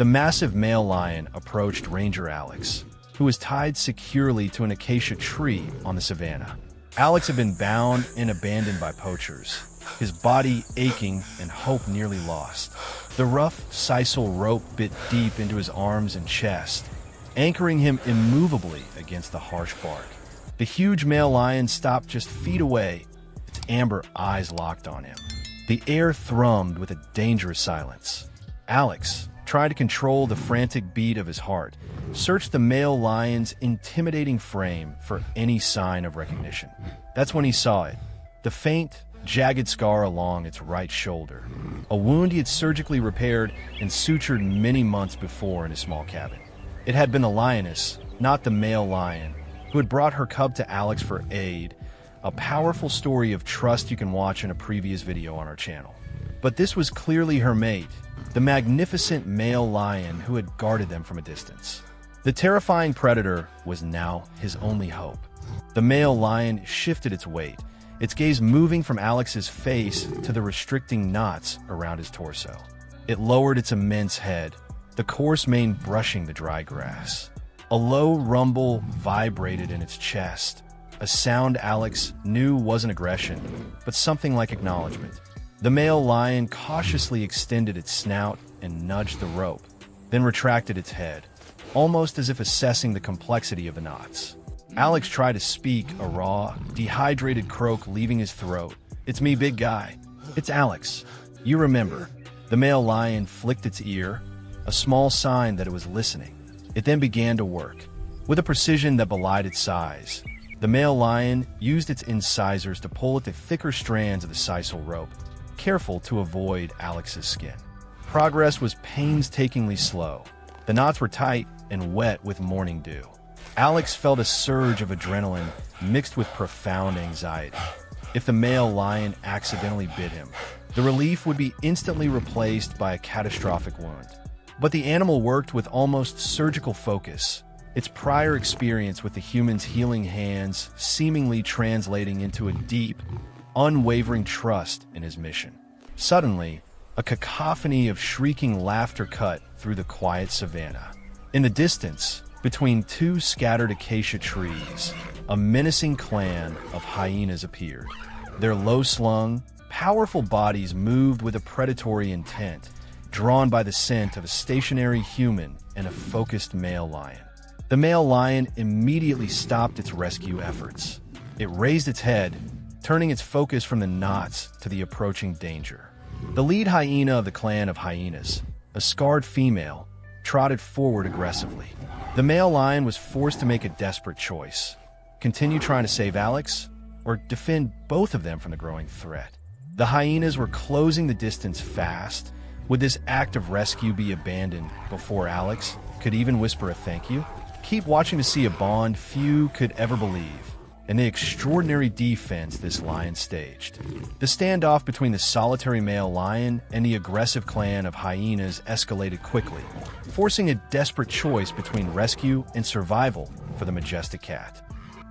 The massive male lion approached Ranger Alex, who was tied securely to an acacia tree on the savanna. Alex had been bound and abandoned by poachers, his body aching and hope nearly lost. The rough sisal rope bit deep into his arms and chest, anchoring him immovably against the harsh bark. The huge male lion stopped just feet away, its amber eyes locked on him. The air thrummed with a dangerous silence. Alex, trying to control the frantic beat of his heart, searched the male lion's intimidating frame for any sign of recognition. That's when he saw it, the faint, jagged scar along its right shoulder, a wound he had surgically repaired and sutured many months before in his small cabin. It had been the lioness, not the male lion, who had brought her cub to Alex for aid, a powerful story of trust you can watch in a previous video on our channel. But this was clearly her mate, the magnificent male lion who had guarded them from a distance. The terrifying predator was now his only hope. The male lion shifted its weight, its gaze moving from Alex's face to the restricting knots around his torso. It lowered its immense head, the coarse mane brushing the dry grass. A low rumble vibrated in its chest, a sound Alex knew wasn't aggression, but something like acknowledgement. The male lion cautiously extended its snout and nudged the rope, then retracted its head, almost as if assessing the complexity of the knots. Alex tried to speak, a raw, dehydrated croak leaving his throat. "It's me, big guy. It's Alex. You remember." The male lion flicked its ear, a small sign that it was listening. It then began to work. With a precision that belied its size, the male lion used its incisors to pull at the thicker strands of the sisal rope, careful to avoid Alex's skin. Progress was painstakingly slow. The knots were tight and wet with morning dew. Alex felt a surge of adrenaline mixed with profound anxiety. If the male lion accidentally bit him, the relief would be instantly replaced by a catastrophic wound. But the animal worked with almost surgical focus, its prior experience with the human's healing hands seemingly translating into a deep, unwavering trust in his mission. Suddenly, a cacophony of shrieking laughter cut through the quiet savanna. In the distance, between two scattered acacia trees, a menacing clan of hyenas appeared. Their low-slung, powerful bodies moved with a predatory intent, drawn by the scent of a stationary human and a focused male lion. The male lion immediately stopped its rescue efforts. It raised its head, turning its focus from the knots to the approaching danger. The lead hyena of the clan of hyenas, a scarred female, trotted forward aggressively. The male lion was forced to make a desperate choice: continue trying to save Alex, or defend both of them from the growing threat. The hyenas were closing the distance fast. Would this act of rescue be abandoned before Alex could even whisper a thank you? Keep watching to see a bond few could ever believe, and the extraordinary defense this lion staged. The standoff between the solitary male lion and the aggressive clan of hyenas escalated quickly, forcing a desperate choice between rescue and survival for the majestic cat.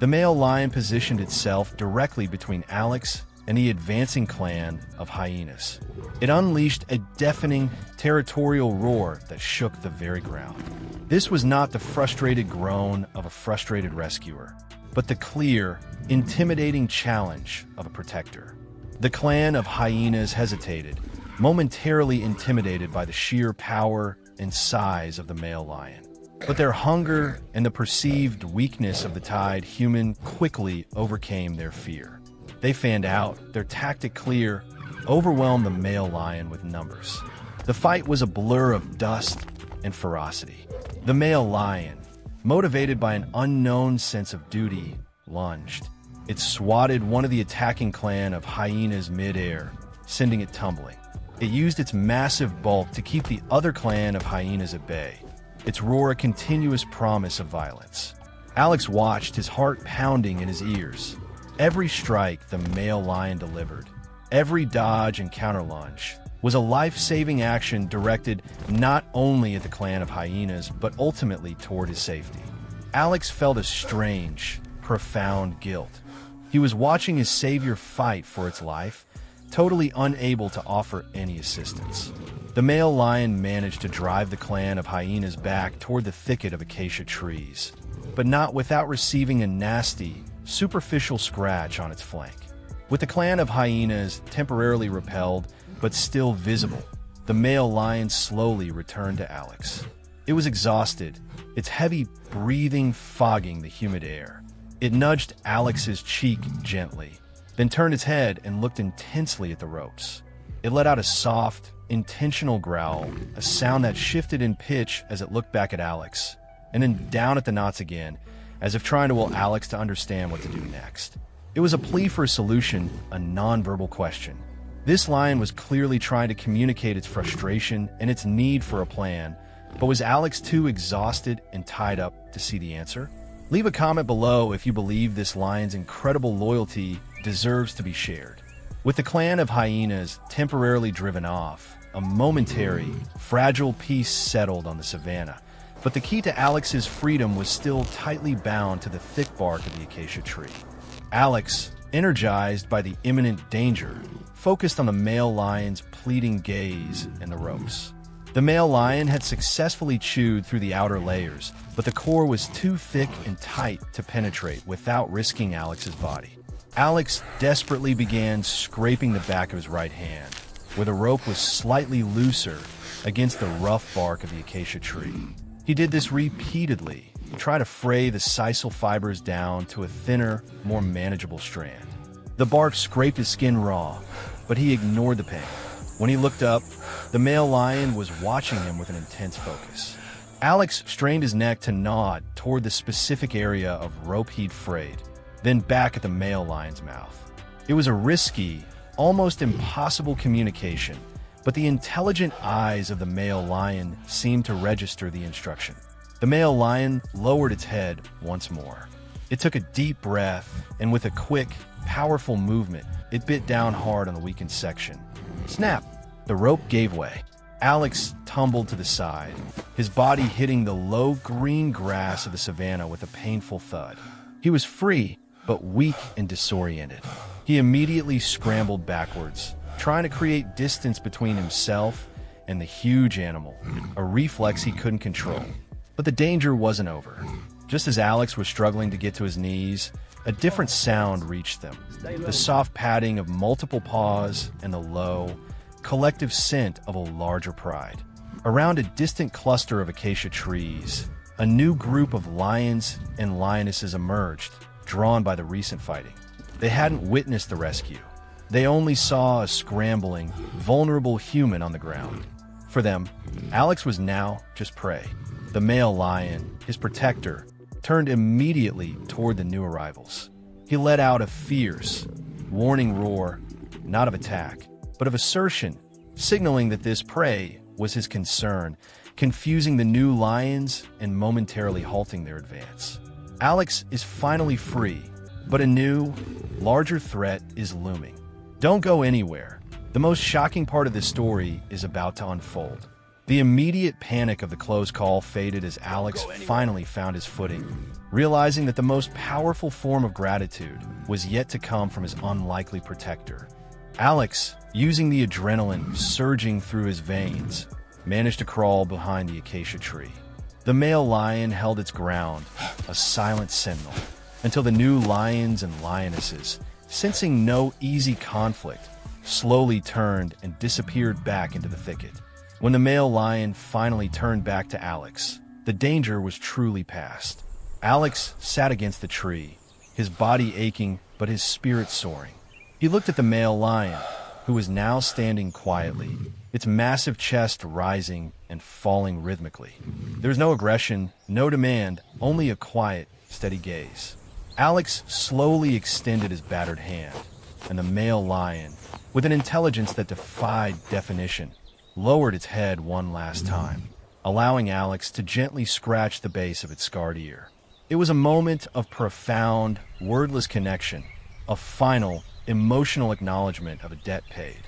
The male lion positioned itself directly between Alex and the advancing clan of hyenas. It unleashed a deafening, territorial roar that shook the very ground. This was not the frustrated groan of a frustrated rescuer, but the clear, intimidating challenge of a protector. The clan of hyenas hesitated, momentarily intimidated by the sheer power and size of the male lion. But their hunger and the perceived weakness of the tied human quickly overcame their fear. They fanned out, their tactic clear, overwhelmed the male lion with numbers. The fight was a blur of dust and ferocity. The male lion, motivated by an unknown sense of duty, lunged. It swatted one of the attacking clan of hyenas mid-air, sending it tumbling. It used its massive bulk to keep the other clan of hyenas at bay, its roar a continuous promise of violence. Alex watched, his heart pounding in his ears. Every strike the male lion delivered, every dodge and counterlunge, was a life-saving action directed not only at the clan of hyenas, but ultimately toward his safety. Alex felt a strange, profound guilt. He was watching his savior fight for its life, totally unable to offer any assistance. The male lion managed to drive the clan of hyenas back toward the thicket of acacia trees, but not without receiving a nasty, superficial scratch on its flank. With the clan of hyenas temporarily repelled, but still visible, the male lion slowly returned to Alex. It was exhausted, its heavy breathing fogging the humid air. It nudged Alex's cheek gently, then turned its head and looked intensely at the ropes. It let out a soft, intentional growl, a sound that shifted in pitch as it looked back at Alex, and then down at the knots again, as if trying to will Alex to understand what to do next. It was a plea for a solution, a nonverbal question. This lion was clearly trying to communicate its frustration and its need for a plan, but was Alex too exhausted and tied up to see the answer? Leave a comment below if you believe this lion's incredible loyalty deserves to be shared. With the clan of hyenas temporarily driven off, a momentary, fragile peace settled on the savannah, but the key to Alex's freedom was still tightly bound to the thick bark of the acacia tree. Alex, energized by the imminent danger, focused on the male lion's pleading gaze and the ropes. The male lion had successfully chewed through the outer layers, but the core was too thick and tight to penetrate without risking Alex's body. Alex desperately began scraping the back of his right hand, where the rope was slightly looser against the rough bark of the acacia tree. He did this repeatedly, trying to fray the sisal fibers down to a thinner, more manageable strand. The bark scraped his skin raw, but he ignored the pain. When he looked up, the male lion was watching him with an intense focus. Alex strained his neck to nod toward the specific area of rope he'd frayed, then back at the male lion's mouth. It was a risky, almost impossible communication, but the intelligent eyes of the male lion seemed to register the instruction. The male lion lowered its head once more. It took a deep breath, and with a quick, powerful movement, it bit down hard on the weakened section. Snap! The rope gave way. Alex tumbled to the side, his body hitting the low green grass of the savannah with a painful thud. He was free, but weak and disoriented. He immediately scrambled backwards, trying to create distance between himself and the huge animal, a reflex he couldn't control. But the danger wasn't over. Just as Alex was struggling to get to his knees, a different sound reached them. The soft padding of multiple paws and the low, collective scent of a larger pride. Around a distant cluster of acacia trees, a new group of lions and lionesses emerged, drawn by the recent fighting. They hadn't witnessed the rescue. They only saw a scrambling, vulnerable human on the ground. For them, Alex was now just prey. The male lion, his protector, turned immediately toward the new arrivals. He let out a fierce, warning roar, not of attack, but of assertion, signaling that this prey was his concern, confusing the new lions and momentarily halting their advance. Alex is finally free, but a new, larger threat is looming. Don't go anywhere. The most shocking part of this story is about to unfold. The immediate panic of the close call faded as Alex finally found his footing, realizing that the most powerful form of gratitude was yet to come from his unlikely protector. Alex, using the adrenaline surging through his veins, managed to crawl behind the acacia tree. The male lion held its ground, a silent sentinel, until the new lions and lionesses, sensing no easy conflict, slowly turned and disappeared back into the thicket. When the male lion finally turned back to Alex, the danger was truly past. Alex sat against the tree, his body aching but his spirit soaring. He looked at the male lion, who was now standing quietly, its massive chest rising and falling rhythmically. There was no aggression, no demand, only a quiet, steady gaze. Alex slowly extended his battered hand, and the male lion, with an intelligence that defied definition, lowered its head one last time, allowing Alex to gently scratch the base of its scarred ear. It was a moment of profound, wordless connection, a final, emotional acknowledgement of a debt paid.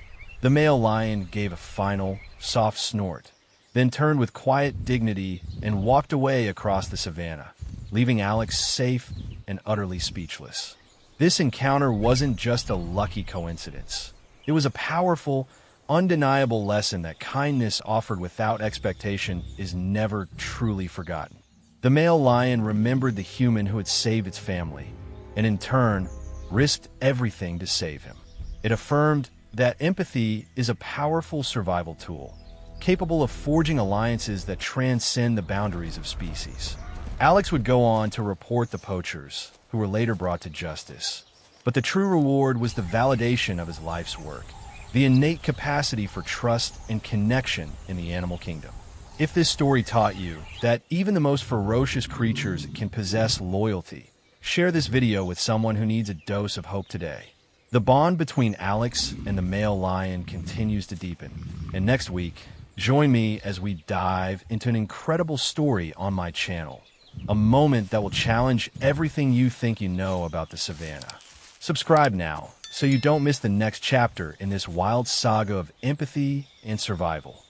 The male lion gave a final, soft snort, then turned with quiet dignity and walked away across the savannah, leaving Alex safe and utterly speechless. This encounter wasn't just a lucky coincidence. It was a powerful, undeniable lesson that kindness offered without expectation is never truly forgotten. The male lion remembered the human who had saved its family, and in turn, risked everything to save him. It affirmed that empathy is a powerful survival tool, capable of forging alliances that transcend the boundaries of species. Alex would go on to report the poachers, who were later brought to justice. But the true reward was the validation of his life's work, the innate capacity for trust and connection in the animal kingdom. If this story taught you that even the most ferocious creatures can possess loyalty, share this video with someone who needs a dose of hope today. The bond between Alex and the male lion continues to deepen. And next week, join me as we dive into an incredible story on my channel, a moment that will challenge everything you think you know about the savannah. Subscribe now so you don't miss the next chapter in this wild saga of empathy and survival.